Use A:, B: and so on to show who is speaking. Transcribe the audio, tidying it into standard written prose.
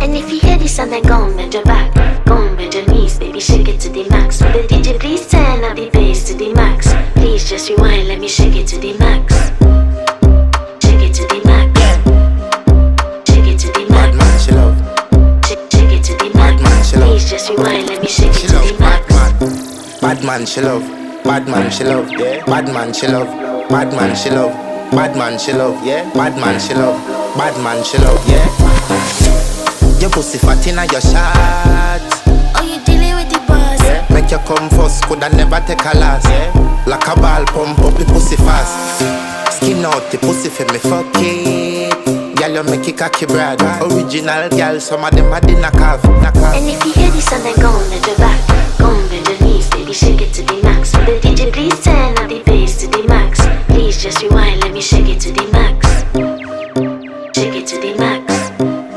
A: And if you hear this and then go on bend your back, go on bend your knees, baby, shake it to the max. Will the DJ please turn up the bass to the max? Please just rewind, let me shake it to the max. Shake it to the max. Shake it to the max.
B: Bad man, she love.
A: Shake it to the max.
B: Bad man, she love.
A: Please just rewind, let me shake it
B: She
A: to
B: love
A: the max.
B: bad man, she love. Bad man, she love. Yeah. Bad man, she love. Bad man, she love. Bad man, she love. Yeah. Bad man, she love. Bad man, she love. Yeah. Your pussy fat inna your shot.
A: Oh, you dealing with the boss?
B: Yeah. Make you come first, coulda never take a last. Yeah. Like a ball, pump up the pussy fast. Skin out the pussy for me fuck it. Girl, you make it cocky brad. Original girl, some of them a dinner calf.
A: And if you hear this and then go on bend your back, go on bend your knees, baby, shake it to the max. Will the DJ please turn up the bass to the max? Please just rewind, let me shake it to the max.